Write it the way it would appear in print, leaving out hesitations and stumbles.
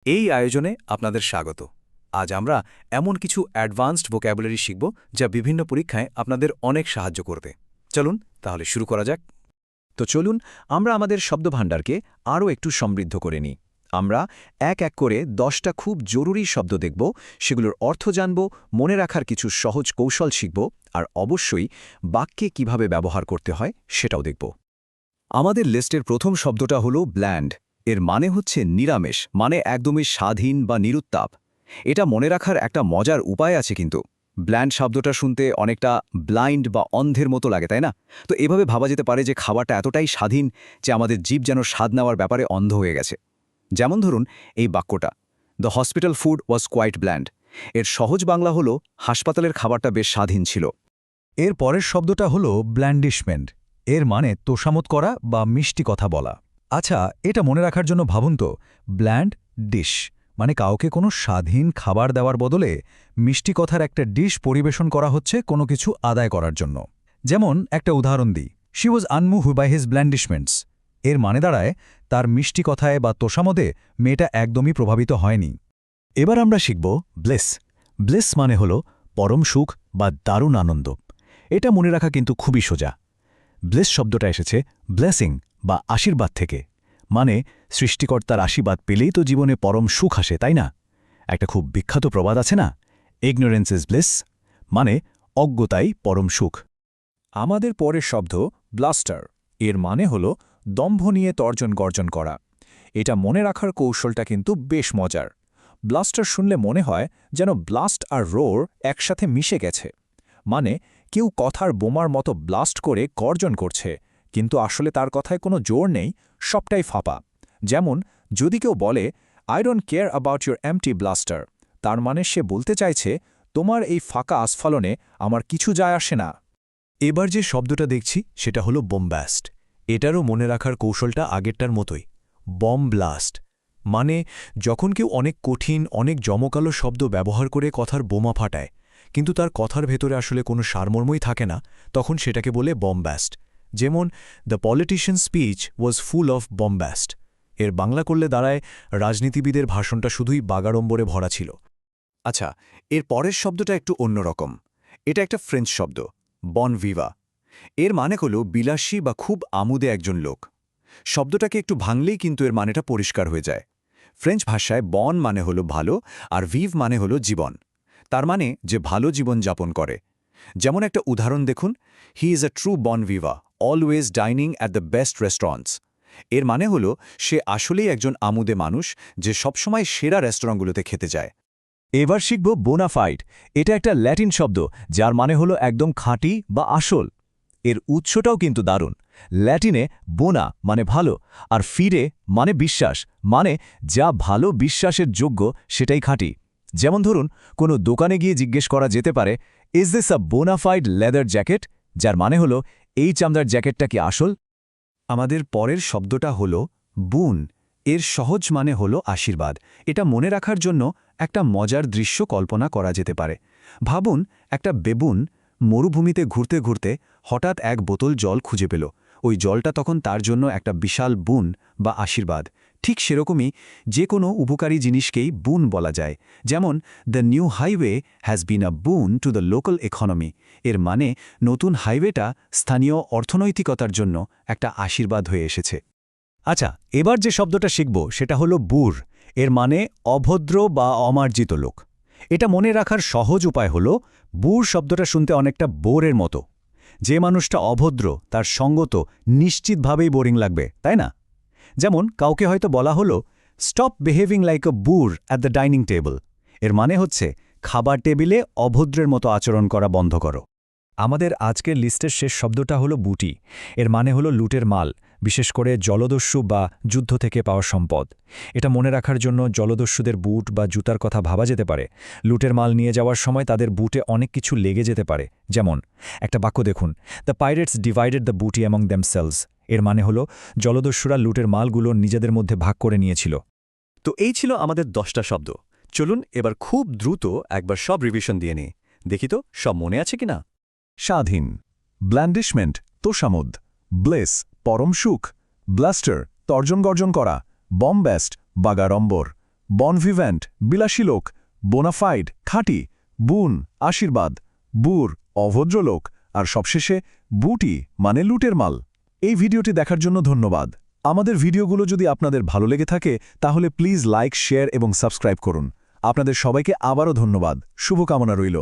এই আয়োজনে আপনাদের স্বাগত। আজ আমরা এমন কিছু অ্যাডভান্সড ভোক্যাবুলারি শিখব যা বিভিন্ন পরীক্ষায় আপনাদের অনেক সাহায্য করবে। চলুন তাহলে শুরু করা যাক। তো চলুন আমরা আমাদের শব্দভাণ্ডারকে আরও একটু সমৃদ্ধ করে নিই। আমরা এক এক করে 10টা খুব জরুরি শব্দ দেখব, সেগুলোর অর্থ জানব, মনে রাখার কিছু সহজ কৌশল শিখব, আর অবশ্যই বাক্যে কিভাবে ব্যবহার করতে হয় সেটাও দেখব। আমাদের লিস্টের প্রথম শব্দটা হলো ব্ল্যান্ড। এর মানে হচ্ছে নিরামিষ, মানে একদমই স্বাধীন বা নিরুত্তাপ। এটা মনে রাখার একটা মজার উপায় আছে কিন্তু। ব্ল্যান্ড শব্দটা শুনতে অনেকটা ব্লাইন্ড বা অন্ধের মতো লাগে, তাই না? তো এভাবে ভাবা যেতে পারে যে খাবারটা এতটাই স্বাধীন যে আমাদের জিভ যেন স্বাদ নেওয়ার ব্যাপারে অন্ধ হয়ে গেছে। যেমন ধরুন এই বাক্যটা, the hospital food was quite bland. এর সহজ বাংলা হলো হাসপাতালের খাবারটা বেশ স্বাধীন ছিল। এর পরের শব্দটা হলো ব্ল্যান্ডিশমেন্ট। এর মানে তোষামত করা বা মিষ্টি কথা বলা। আচ্ছা, এটা মনে রাখার জন্য ভাবুন তো, ব্ল্যান্ড ডিশ মানে কাউকে কোনো স্বাধীন খাবার দেওয়ার বদলে মিষ্টি কথার একটা ডিশ পরিবেশন করা হচ্ছে কোনো কিছু আদায় করার জন্য। যেমন একটা উদাহরণ দিই, she was unmoved by his ব্ল্যান্ডিশমেন্টস। এর মানে দাঁড়ায় তার মিষ্টি কথায় বা তোষামদে মেয়েটা একদমই প্রভাবিত হয়নি। এবার আমরা শিখব ব্লেস। ব্লেস মানে হলো পরম সুখ বা দারুণ আনন্দ। এটা মনে রাখা কিন্তু খুবই সোজা। ব্লেস শব্দটা এসেছে ব্লেসিং বা আশীর্বাদ থেকে, মানে সৃষ্টিকর্তার আশীর্বাদ পেলেই তো জীবনে পরম সুখ আসে, তাই না? একটা খুব বিখ্যাত প্রবাদ আছে না, ইগনোরেন্স ইজ ব্লেস, মানে অজ্ঞতাই পরম সুখ। আমাদের পরের শব্দ ব্লাস্টার। এর মানে হল দম্ভ নিয়ে তর্জন গর্জন করা। এটা মনে রাখার কৌশলটা কিন্তু বেশ মজার। ব্লাস্টার শুনলে মনে হয় যেন ব্লাস্ট আর রোর একসাথে মিশে গেছে। মানে কেউ কথার বোমার মতো ব্লাস্ট করে গর্জন করছে, কিন্তু আসলে তার কথায় কোনো জোর নেই, সবটাই ফাঁপা। যেমন যদি কেউ বলে, I don't care about your empty bluster, তার মানে সে বলতে চাইছে তোমার এই ফাঁকা আস্ফালনে আমার কিছু যায় আসে না। এবার যে শব্দটা দেখছি সেটা হলো বোমব্যাস্ট। এটারও মনে রাখার কৌশলটা আগেরটার মতোই, বম ব্লাস্ট। মানে যখন কেউ অনেক কঠিন, অনেক জমকালো শব্দ ব্যবহার করে কথার বোমা ফাটায়, কিন্তু তার কথার ভেতরে আসলে কোনো সারমর্মই থাকে না, তখন সেটাকে বলে বমব্যাস্ট। যেমন the politician speech was full of bombast. এর বাংলা করলে দাঁড়ায় রাজনীতিবিদের ভাষণটা শুধুই বাগাড়ম্বরে ভরা ছিল। আচ্ছা, এর পরের শব্দটা একটু অন্যরকম। এটা একটা ফ্রেঞ্চ শব্দ, বন ভিভা। এর মানে হল বিলাসী বা খুব আমোদে একজন লোক। শব্দটাকে একটু ভাঙলেই কিন্তু এর মানেটা পরিষ্কার হয়ে যায়। ফ্রেঞ্চ ভাষায় বন মানে হলো ভালো, আর ভিভ মানে হলো জীবন। তার মানে যে ভালো জীবন যাপন করে। যেমন একটা উদাহরণ দেখুন, হি ইজ আ ট্রু বন Viva, always dining at the best restaurants. এর মানে হলো সে আসলেই একজন আমোদে মানুষ যে সবসময় সেরা রেস্টুরেন্টগুলোতে খেতে যায়। এবার শিখব বোনাফাইড। এটা একটা ল্যাটিন শব্দ যার মানে হলো একদম খাঁটি বা আসল। এর উৎসটাও কিন্তু দারুণ। ল্যাটিনে বোনা মানে ভালো, আর ফিরে মানে বিশ্বাস, মানে যা ভালো বিশ্বাসের যোগ্য সেটাই খাঁটি। যেমন ধরুন, কোনো দোকানে গিয়ে জিজ্ঞেস করা যেতে পারে, is this a bona fide leather jacket, যার মানে হলো এই চামড়ার জ্যাকেটটা কি আসল? আমাদের পরের শব্দটা হলো বুন। এর সহজ মানে হলো আশীর্বাদ। এটা মনে রাখার জন্য একটা মজার দৃশ্য কল্পনা করা যেতে পারে। ভাবুন, একটা বেবুন মরুভূমিতে ঘুরতে ঘুরতে হঠাৎ এক বোতল জল খুঁজে পেল। ওই জলটা তখন তার জন্য একটা বিশাল বুন বা আশীর্বাদ। ঠিক সেরকমই যে কোনো উপকারী জিনিসকেই বুন বলা যায়। যেমন the new highway has been a boon to the local economy. এর মানে নতুন হাইওয়েটা স্থানীয় অর্থনৈতিকতার জন্য একটা আশীর্বাদ হয়ে এসেছে। আচ্ছা, এবার যে শব্দটা শিখব সেটা হলো বুর। এর মানে অভদ্র বা অমার্জিত লোক। এটা মনে রাখার সহজ উপায় হলো, বুর শব্দটা শুনতে অনেকটা বোরের মতো। যে মানুষটা অভদ্র তার সঙ্গত নিশ্চিতভাবেই বোরিং লাগবে, তাই না? যেমন কাউকে হয়তো বলা হলো, stop behaving like a boor at the dining table. এর মানে হচ্ছে খাবার টেবিলে অভদ্রের মতো আচরণ করা বন্ধ করো। আমাদের আজকের লিস্টের শেষ শব্দটা হলো বুটি। এর মানে হলো লুটের মাল, বিশেষ করে জলদস্যু বা যুদ্ধ থেকে পাওয়া সম্পদ। এটা মনে রাখার জন্য জলদস্যুদের বুট বা জুতার কথা ভাবা যেতে পারে। লুটের মাল নিয়ে যাওয়ার সময় তাদের বুটে অনেক কিছু লেগে যেতে পারে। যেমন একটা বাক্য দেখুন, দ্য পাইরেটস ডিভাইডেড দ্য বুটি অ্যামং দেমসেলস। এর মানে হলো জলদস্যুরা লুটের মালগুলো নিজেদের মধ্যে ভাগ করে নিয়েছিল। তো এই ছিল আমাদের 10টা শব্দ। চলুন এবার খুব দ্রুত একবার সব রিভিশন দিয়ে নিই। দেখি তো সব মনে আছে কিনা। স্বাধীন, ব্ল্যান্ডিশমেন্ট তোষামোদ, ব্লেস পরম সুখ, ব্লাস্টার তর্জন গর্জন করা, বমব্যাস্ট বাগাড়ম্বর, বনভিভ্যান্ট বিলাসী লোক, বোনাফাইড খাঁটি, বুন আশীর্বাদ, বুর অভদ্র লোক, আর সবশেষে বুটি মানে লুটের মাল। এই ভিডিওটি দেখার জন্য ধন্যবাদ। আমাদের ভিডিওগুলো যদি আপনাদের ভালো লেগে থাকে তাহলে প্লিজ লাইক, শেয়ার এবং সাবস্ক্রাইব করুন। আপনাদের সবাইকে আবারও ধন্যবাদ। শুভকামনা রইল।